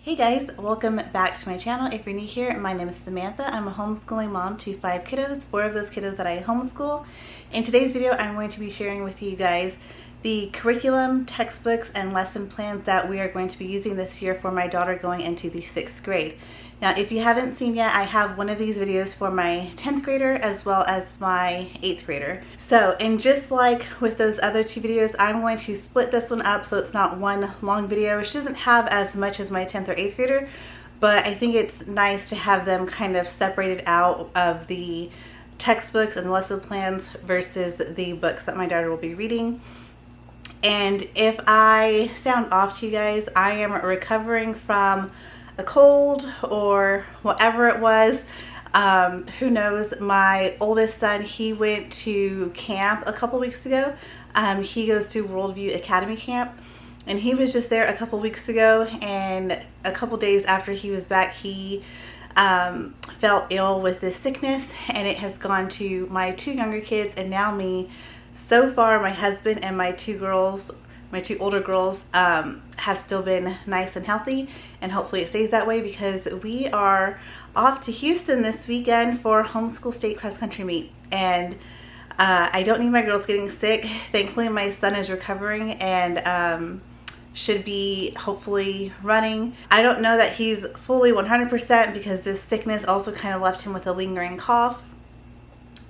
Hey guys, welcome back to my channel. If you're new here, my name is Samantha. I'm a homeschooling mom to 5 kiddos, 4 of those kiddos that I homeschool. In today's video, I'm going to be sharing with you guys the curriculum, textbooks, and lesson plans that we are going to be using this year for my daughter going into the 6th grade. Now, if you haven't seen yet, I have one of these videos for my 10th grader as well as my 8th grader. So, and just like with those other two videos, I'm going to split this one up so it's not one long video. She doesn't have as much as my 10th or 8th grader, but I think it's nice to have them kind of separated out of the textbooks and lesson plans versus the books that my daughter will be reading. And if I sound off to you guys, I am recovering from a cold or whatever it was. Who knows? My oldest son, he went to camp a couple weeks ago. He goes to Worldview Academy camp, and he was just there a couple weeks ago, and a couple days after he was back, he fell ill with this sickness, and it has gone to my 2 younger kids and now me. So far, my husband and my 2 girls, my 2 older girls, have still been nice and healthy, and hopefully it stays that way because we are off to Houston this weekend for Homeschool State Cross Country Meet. And I don't need my girls getting sick. Thankfully, my son is recovering and should be hopefully running. I don't know that he's fully 100% because this sickness also kind of left him with a lingering cough.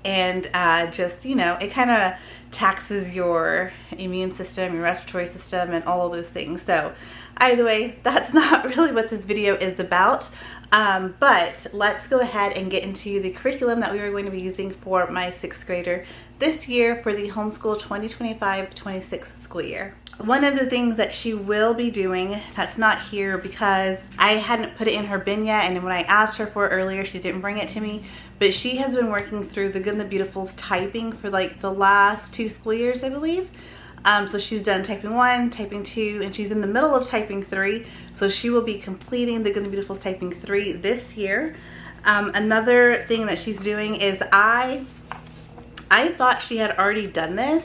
And just, you know, it kind of taxes your immune system, your respiratory system, and all of those things. So either way, that's not really what this video is about. But let's go ahead and get into the curriculum that we are going to be using for my 6th grader this year for the Homeschool 2025-26 school year. One of the things that she will be doing that's not here because I hadn't put it in her bin yet, and when I asked her for it earlier, she didn't bring it to me, but she has been working through the Good and the Beautiful's typing for like the last 2 school years, I believe. So she's done typing 1, typing 2, and she's in the middle of typing 3. So she will be completing the Good and the Beautiful's typing 3 this year. Another thing that she's doing is I thought she had already done this,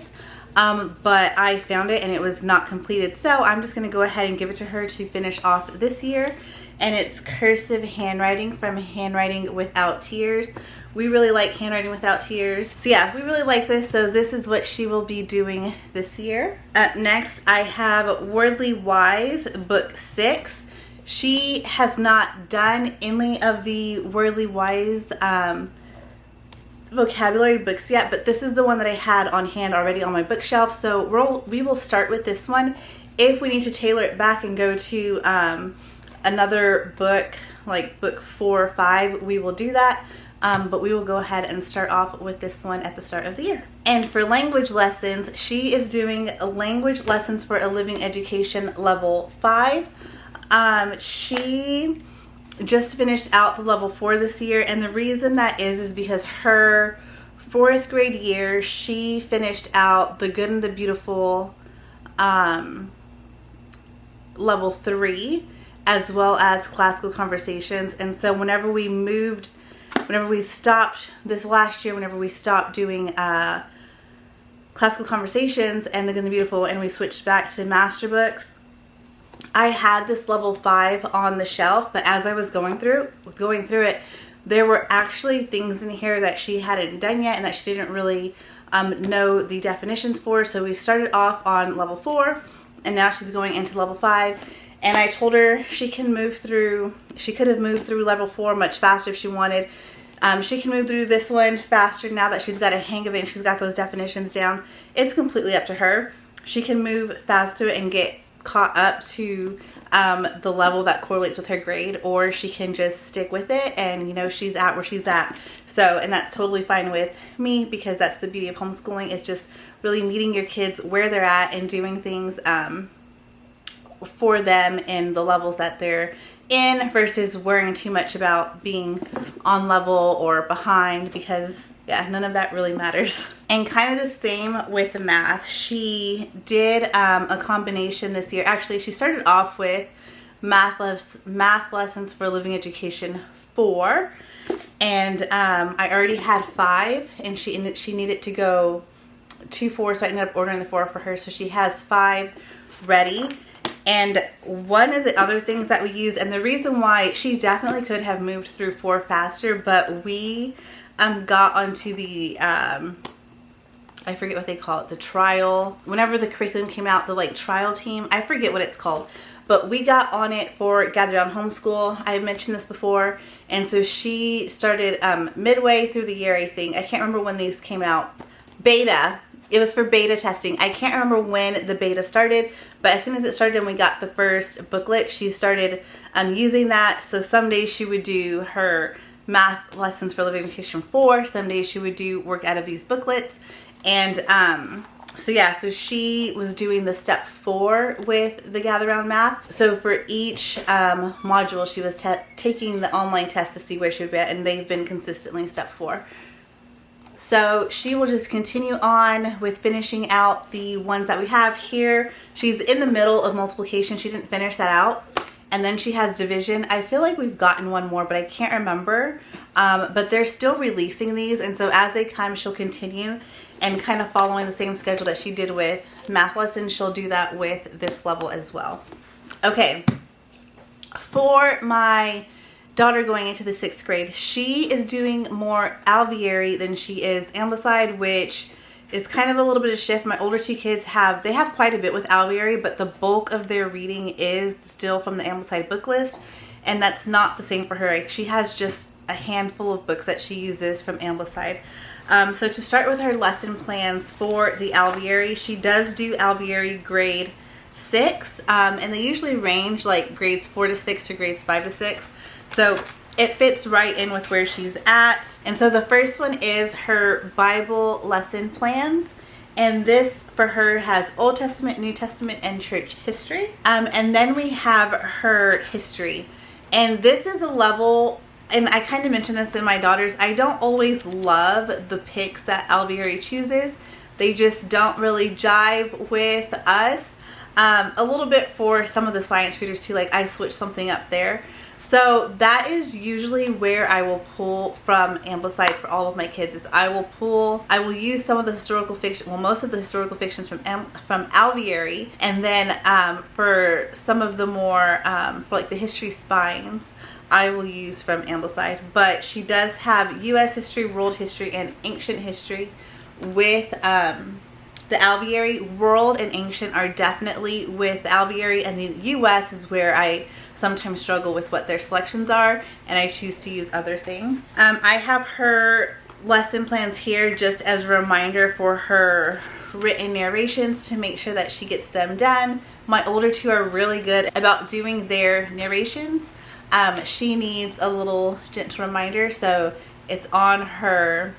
but I found it and it was not completed. So I'm just going to go ahead and give it to her to finish off this year. And it's cursive handwriting from Handwriting Without Tears. We really like Handwriting Without Tears. So yeah, we really like this. So this is what she will be doing this year. Up next, I have Wordly Wise, Book 6. She has not done any of the Wordly Wise vocabulary books yet, but this is the one that I had on hand already on my bookshelf. So we will start with this one. If we need to tailor it back and go to another book, like book 4 or 5, we will do that. But we will go ahead and start off with this one at the start of the year. And for language lessons, she is doing language lessons for a living education level 5. She just finished out the level 4 this year, and the reason that is because her 4th grade year, she finished out the Good and the Beautiful level 3, as well as classical conversations. And so whenever we stopped this last year, whenever we stopped doing classical conversations and the Good and the Beautiful, and we switched back to master books, I had this level 5 on the shelf, but as I was going through it, there were actually things in here that she hadn't done yet and that she didn't really know the definitions for. So we started off on level 4, and now she's going into level 5. And I told her she could have moved through level 4 much faster if she wanted. She can move through this one faster now that she's got a hang of it and she's got those definitions down. It's completely up to her. She can move faster and get caught up to the level that correlates with her grade, or she can just stick with it and, you know, she's at where she's at. So, and that's totally fine with me because that's the beauty of homeschooling, is just really meeting your kids where they're at and doing things for them in the levels that they're in versus worrying too much about being on level or behind, because yeah, none of that really matters. And kind of the same with math. She did a combination this year. Actually, she started off with math lessons for living education 4, and I already had 5, and she needed to go to 4, so I ended up ordering the 4 for her. So she has 5 ready. And one of the other things that we use, and the reason why she definitely could have moved through 4 faster, but we got onto the, I forget what they call it, the trial. Whenever the curriculum came out, the like trial team, I forget what it's called. But we got on it for Gather Round Homeschool. I've mentioned this before. And so she started midway through the year, I think. I can't remember when these came out. Beta. It was for beta testing. I can't remember when the beta started, but as soon as it started and we got the first booklet, she started using that. So some days she would do her math lessons for Living Vacation 4. Some days she would do work out of these booklets. And so yeah, so she was doing the step 4 with the Gather Round Math. So for each module, she was taking the online test to see where she would be at, and they've been consistently step 4. So she will just continue on with finishing out the ones that we have here. She's in the middle of multiplication. She didn't finish that out. And then she has division. I feel like we've gotten one more, but I can't remember. But they're still releasing these. And so as they come, she'll continue and kind of following the same schedule that she did with math lessons. She'll do that with this level as well. Okay. For my daughter going into the 6th grade, she is doing more Alveary than she is Ambleside, which is kind of a little bit of shift. My older 2 kids have quite a bit with Alveary, but the bulk of their reading is still from the Ambleside book list, and that's not the same for her. She has just a handful of books that she uses from Ambleside. So to start with her lesson plans for the Alveary, she does do Alveary grade 6, and they usually range like grades 4 to 6 to grades 5 to 6. So it fits right in with where she's at. And so the first one is her Bible lesson plans. And this for her has Old Testament, New Testament, and church history. And then we have her history. And this is a level, and I kind of mentioned this in my daughter's, I don't always love the picks that Alveary chooses. They just don't really jive with us. A little bit for some of the science readers too, like I switched something up there. So that is usually where I will pull from Ambleside for all of my kids. Is I will use some of the historical fiction, well, most of the historical fictions from Alveary, and then for some of the more, for like the history spines, I will use from Ambleside. But she does have U.S. history, world history, and ancient history with the Alveary. World and ancient are definitely with Alveary, and the U.S. is where I sometimes struggle with what their selections are, and I choose to use other things. I have her lesson plans here just as a reminder for her written narrations to make sure that she gets them done. My older 2 are really good about doing their narrations. She needs a little gentle reminder, so it's on her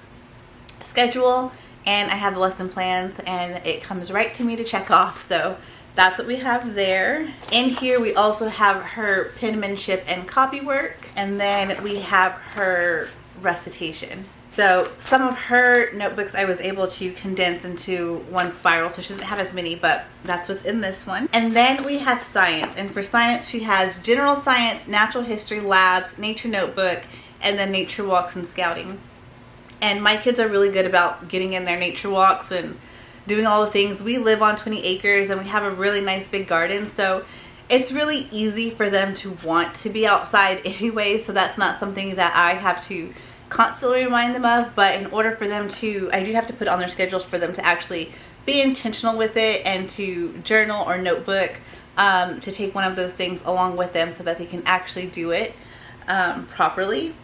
schedule, and I have the lesson plans and it comes right to me to check off. So that's what we have there. In here we also have her penmanship and copy work, and then we have her recitation. So some of her notebooks I was able to condense into one spiral, so she doesn't have as many, but that's what's in this one. And then we have science, and for science she has general science, natural history, labs, nature notebook, and then nature walks and scouting. And my kids are really good about getting in their nature walks and doing all the things. We live on 20 acres and we have a really nice big garden, so it's really easy for them to want to be outside anyway, so that's not something that I have to constantly remind them of. But in order for them to, I do have to put on their schedules for them to actually be intentional with it and to journal or notebook, to take one of those things along with them so that they can actually do it properly.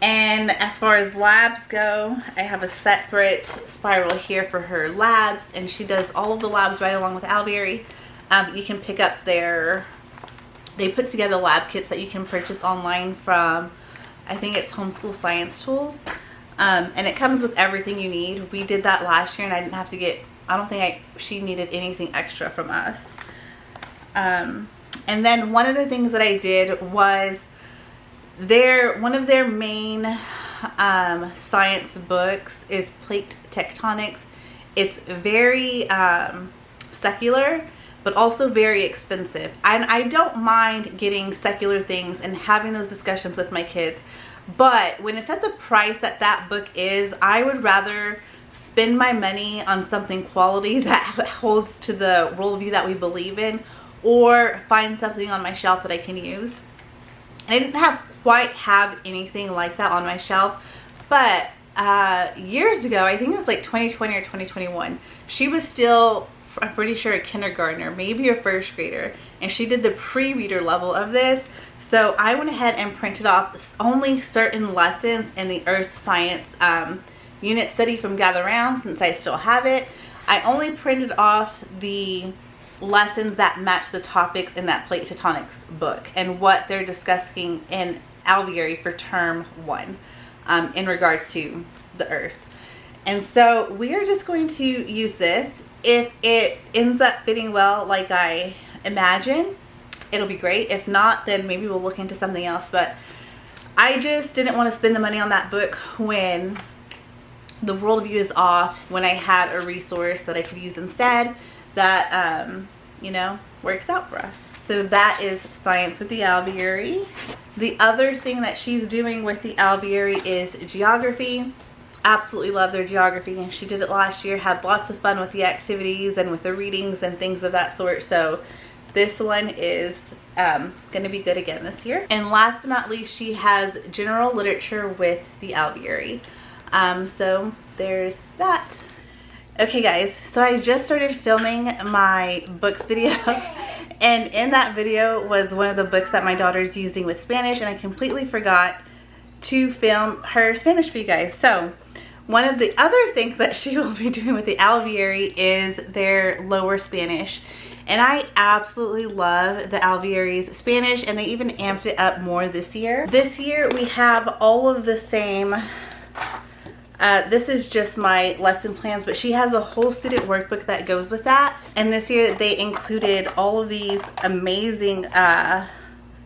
And as far as labs go, I have a separate spiral here for her labs, and she does all of the labs right along with Alveary. You can pick up they put together lab kits that you can purchase online from, I think it's Homeschool Science Tools. And it comes with everything you need. We did that last year and I didn't have to get, I don't think she needed anything extra from us. And then one of the things that I did was one of their main science books is Plate Tectonics. It's very secular, but also very expensive. And I don't mind getting secular things and having those discussions with my kids. But when it's at the price that that book is, I would rather spend my money on something quality that holds to the worldview that we believe in, or find something on my shelf that I can use. I didn't quite have anything like that on my shelf, but years ago, I think it was like 2020 or 2021, she was still, I'm pretty sure, a kindergartner, maybe a first grader, and she did the pre-reader level of this. So I went ahead and printed off only certain lessons in the Earth Science unit study from Gather Round, since I still have it. I only printed off the lessons that match the topics in that plate tectonics book and what they're discussing in Alveary for term 1 in regards to the Earth. And so we are just going to use this. If it ends up fitting well like I imagine, it'll be great. If not, then maybe we'll look into something else. But I just didn't want to spend the money on that book when the worldview is off, when I had a resource that I could use instead that, you know, works out for us. So that is Science with the Alveary. The other thing that she's doing with the Alveary is geography. Absolutely love their geography. She did it last year, had lots of fun with the activities and with the readings and things of that sort. So this one is going to be good again this year. And last but not least, she has general literature with the Alveary. So there's that. Okay guys, so I just started filming my books video, and in that video was one of the books that my daughter's using with Spanish, and I completely forgot to film her Spanish for you guys. So one of the other things that she will be doing with the Alveary is their lower Spanish. And I absolutely love the Alveary's Spanish, and they even amped it up more this year. This year we have all of the same, this is just my lesson plans, but she has a whole student workbook that goes with that. And this year they included all of these amazing, have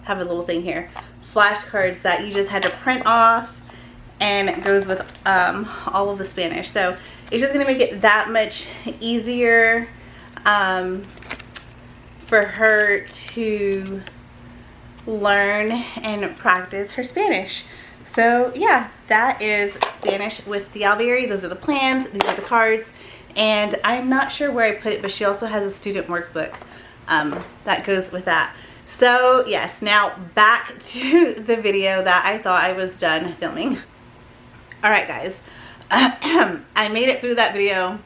a little thing here, flashcards that you just had to print off, and it goes with all of the Spanish. So it's just gonna make it that much easier for her to learn and practice her Spanish. So yeah, that is Spanish with the Alveary. Those are the plans, these are the cards, and I'm not sure where I put it, but she also has a student workbook that goes with that. So yes, now back to the video that I thought I was done filming. Alright guys, I made it through that video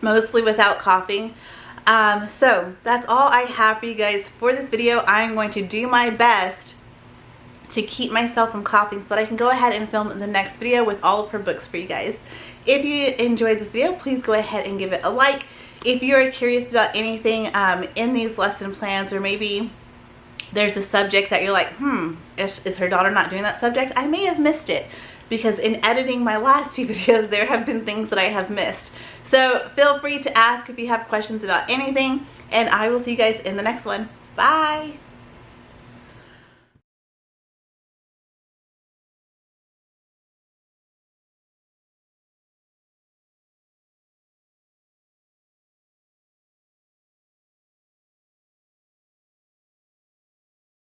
mostly without coughing. So that's all I have for you guys for this video. I'm going to do my best to keep myself from coughing so that I can go ahead and film the next video with all of her books for you guys. If you enjoyed this video, please go ahead and give it a like. If you are curious about anything in these lesson plans, or maybe there's a subject that you're like, is her daughter not doing that subject? I may have missed it, because in editing my last 2 videos, there have been things that I have missed. So feel free to ask if you have questions about anything, and I will see you guys in the next one. Bye!